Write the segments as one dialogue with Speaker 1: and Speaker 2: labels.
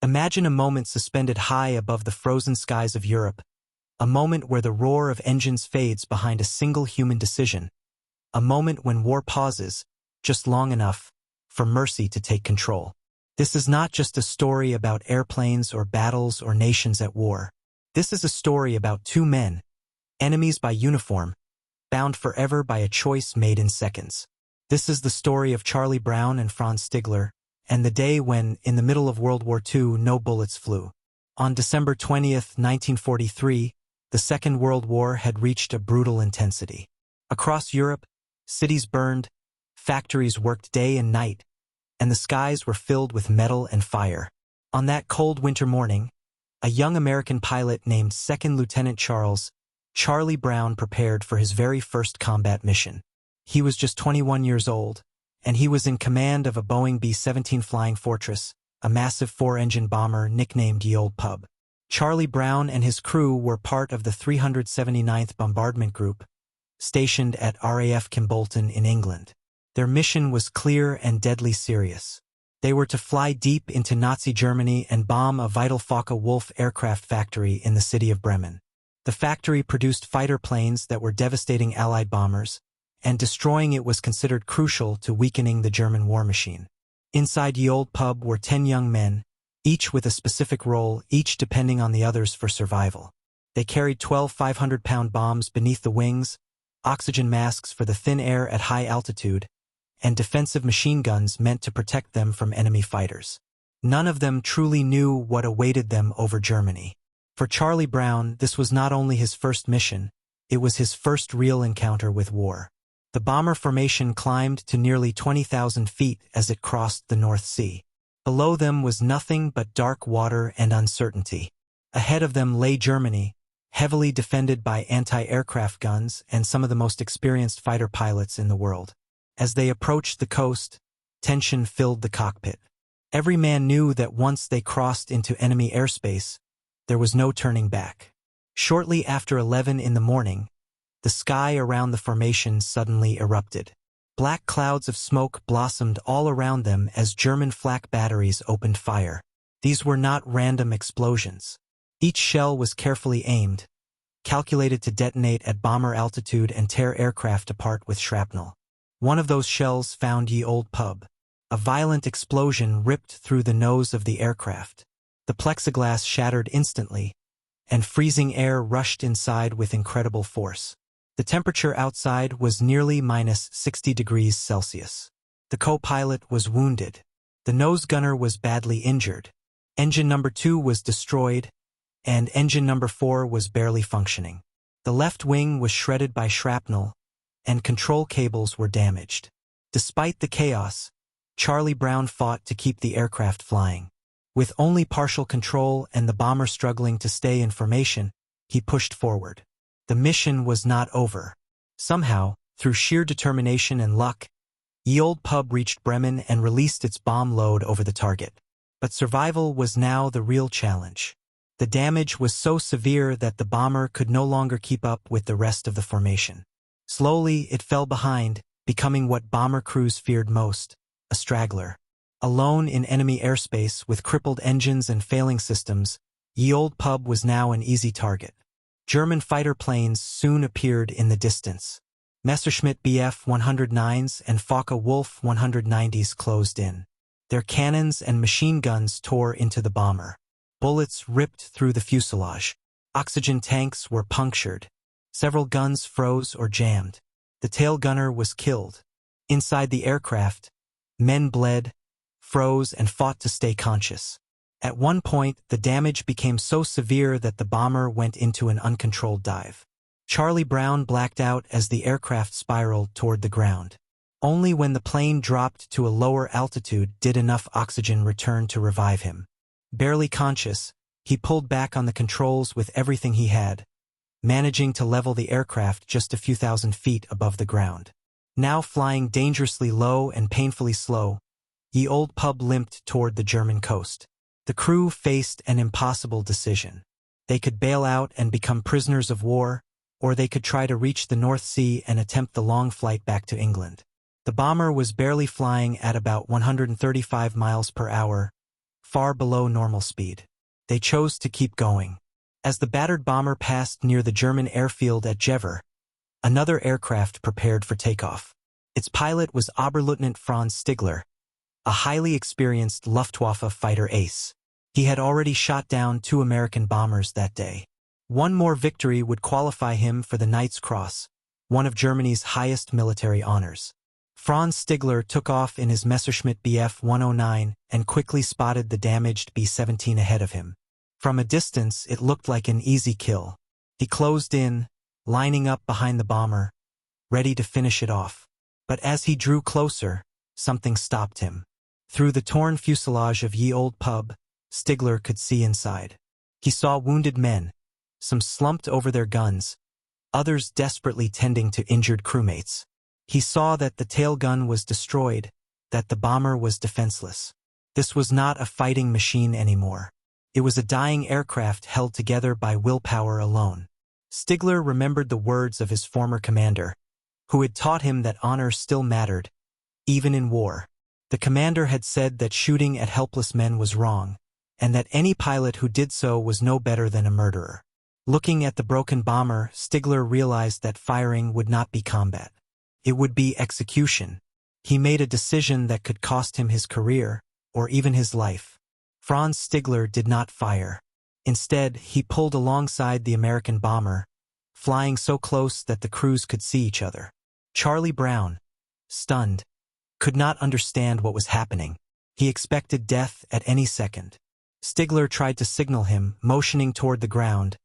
Speaker 1: Imagine a moment suspended high above the frozen skies of Europe, a moment where the roar of engines fades behind a single human decision, a moment when war pauses, just long enough for mercy to take control. This is not just a story about airplanes or battles or nations at war. This is a story about two men, enemies by uniform, bound forever by a choice made in seconds. This is the story of Charlie Brown and Franz Stigler, and the day when, in the middle of World War II, no bullets flew. On December 20th, 1943, the Second World War had reached a brutal intensity. Across Europe, cities burned, factories worked day and night, and the skies were filled with metal and fire. On that cold winter morning, a young American pilot named Second Lieutenant Charlie Brown prepared for his very first combat mission. He was just 21 years old, and he was in command of a Boeing B-17 Flying Fortress, a massive four-engine bomber nicknamed Ye Olde Pub. Charlie Brown and his crew were part of the 379th Bombardment Group, stationed at RAF Kimbolton in England. Their mission was clear and deadly serious. They were to fly deep into Nazi Germany and bomb a vital Focke-Wulf aircraft factory in the city of Bremen. The factory produced fighter planes that were devastating Allied bombers, and destroying it was considered crucial to weakening the German war machine. Inside Ye Olde Pub were 10 young men, each with a specific role, each depending on the others for survival. They carried 12 500-pound bombs beneath the wings, oxygen masks for the thin air at high altitude, and defensive machine guns meant to protect them from enemy fighters. None of them truly knew what awaited them over Germany. For Charlie Brown, this was not only his first mission, it was his first real encounter with war. The bomber formation climbed to nearly 20,000 feet as it crossed the North Sea. Below them was nothing but dark water and uncertainty. Ahead of them lay Germany, heavily defended by anti-aircraft guns and some of the most experienced fighter pilots in the world. As they approached the coast, tension filled the cockpit. Every man knew that once they crossed into enemy airspace, there was no turning back. Shortly after 11 in the morning, the sky around the formation suddenly erupted. Black clouds of smoke blossomed all around them as German flak batteries opened fire. These were not random explosions. Each shell was carefully aimed, calculated to detonate at bomber altitude and tear aircraft apart with shrapnel. One of those shells found Ye Olde Pub. A violent explosion ripped through the nose of the aircraft. The plexiglass shattered instantly, and freezing air rushed inside with incredible force. The temperature outside was nearly minus 60 degrees Celsius. The co-pilot was wounded. The nose gunner was badly injured. Engine number 2 was destroyed, and engine number 4 was barely functioning. The left wing was shredded by shrapnel, and control cables were damaged. Despite the chaos, Charlie Brown fought to keep the aircraft flying. With only partial control and the bomber struggling to stay in formation, he pushed forward. The mission was not over. Somehow, through sheer determination and luck, Ye Olde Pub reached Bremen and released its bomb load over the target. But survival was now the real challenge. The damage was so severe that the bomber could no longer keep up with the rest of the formation. Slowly, it fell behind, becoming what bomber crews feared most, a straggler. Alone in enemy airspace with crippled engines and failing systems, Ye Olde Pub was now an easy target. German fighter planes soon appeared in the distance. Messerschmitt Bf 109s and Focke-Wulf 190s closed in. Their cannons and machine guns tore into the bomber. Bullets ripped through the fuselage. Oxygen tanks were punctured. Several guns froze or jammed. The tail gunner was killed. Inside the aircraft, men bled, froze, and fought to stay conscious. At one point, the damage became so severe that the bomber went into an uncontrolled dive. Charlie Brown blacked out as the aircraft spiraled toward the ground. Only when the plane dropped to a lower altitude did enough oxygen return to revive him. Barely conscious, he pulled back on the controls with everything he had, managing to level the aircraft just a few thousand feet above the ground. Now flying dangerously low and painfully slow, Ye Olde Pub limped toward the German coast. The crew faced an impossible decision. They could bail out and become prisoners of war, or they could try to reach the North Sea and attempt the long flight back to England. The bomber was barely flying at about 135 miles per hour, far below normal speed. They chose to keep going. As the battered bomber passed near the German airfield at Jever, another aircraft prepared for takeoff. Its pilot was Oberleutnant Franz Stigler, a highly experienced Luftwaffe fighter ace. He had already shot down 2 American bombers that day. One more victory would qualify him for the Knight's Cross, one of Germany's highest military honors. Franz Stigler took off in his Messerschmitt Bf 109 and quickly spotted the damaged B-17 ahead of him. From a distance, it looked like an easy kill. He closed in, lining up behind the bomber, ready to finish it off. But as he drew closer, something stopped him. Through the torn fuselage of Ye Old Pub, Stigler could see inside. He saw wounded men, some slumped over their guns, others desperately tending to injured crewmates. He saw that the tail gun was destroyed, that the bomber was defenseless. This was not a fighting machine anymore. It was a dying aircraft held together by willpower alone. Stigler remembered the words of his former commander, who had taught him that honor still mattered, even in war. The commander had said that shooting at helpless men was wrong, and that any pilot who did so was no better than a murderer. Looking at the broken bomber, Stigler realized that firing would not be combat. It would be execution. He made a decision that could cost him his career, or even his life. Franz Stigler did not fire. Instead, he pulled alongside the American bomber, flying so close that the crews could see each other. Charlie Brown, stunned, could not understand what was happening. He expected death at any second. Stigler tried to signal him, motioning toward the ground,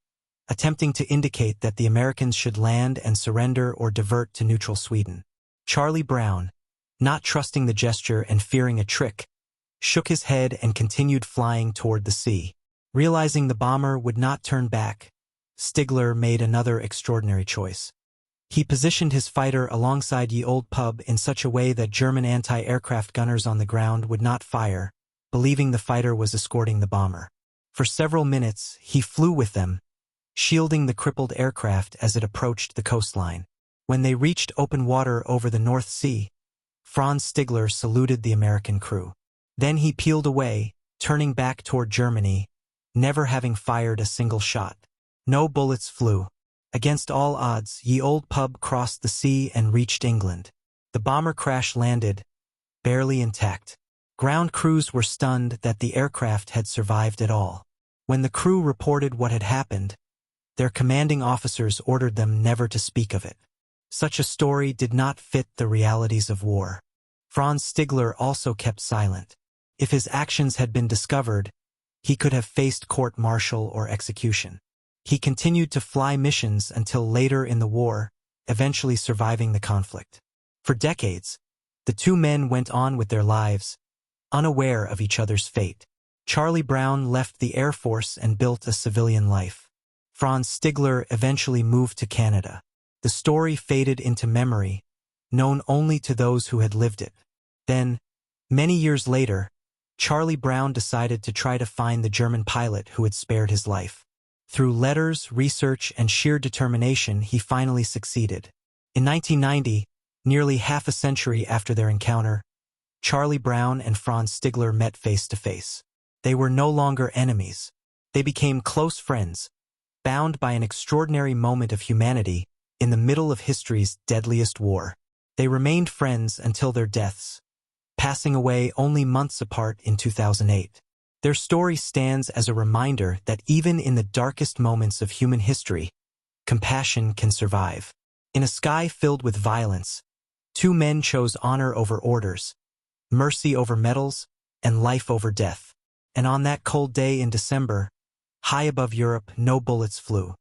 Speaker 1: attempting to indicate that the Americans should land and surrender or divert to neutral Sweden. Charlie Brown, not trusting the gesture and fearing a trick, shook his head and continued flying toward the sea. Realizing the bomber would not turn back, Stigler made another extraordinary choice. He positioned his fighter alongside Ye Old Pub in such a way that German anti-aircraft gunners on the ground would not fire, believing the fighter was escorting the bomber. For several minutes, he flew with them, shielding the crippled aircraft as it approached the coastline. When they reached open water over the North Sea, Franz Stigler saluted the American crew. Then he peeled away, turning back toward Germany, never having fired a single shot. No bullets flew. Against all odds, Ye Old Pub crossed the sea and reached England. The bomber crash-landed, barely intact. Ground crews were stunned that the aircraft had survived at all. When the crew reported what had happened, their commanding officers ordered them never to speak of it. Such a story did not fit the realities of war. Franz Stigler also kept silent. If his actions had been discovered, he could have faced court-martial or execution. He continued to fly missions until later in the war, eventually surviving the conflict. For decades, the two men went on with their lives, unaware of each other's fate. Charlie Brown left the Air Force and built a civilian life. Franz Stigler eventually moved to Canada. The story faded into memory, known only to those who had lived it. Then, many years later, Charlie Brown decided to try to find the German pilot who had spared his life. Through letters, research, and sheer determination, he finally succeeded. In 1990, nearly half a century after their encounter, Charlie Brown and Franz Stigler met face to face. They were no longer enemies. They became close friends, bound by an extraordinary moment of humanity in the middle of history's deadliest war. They remained friends until their deaths, passing away only months apart in 2008. Their story stands as a reminder that even in the darkest moments of human history, compassion can survive. In a sky filled with violence, two men chose honor over orders, mercy over medals, and life over death. And on that cold day in December, high above Europe, no bullets flew.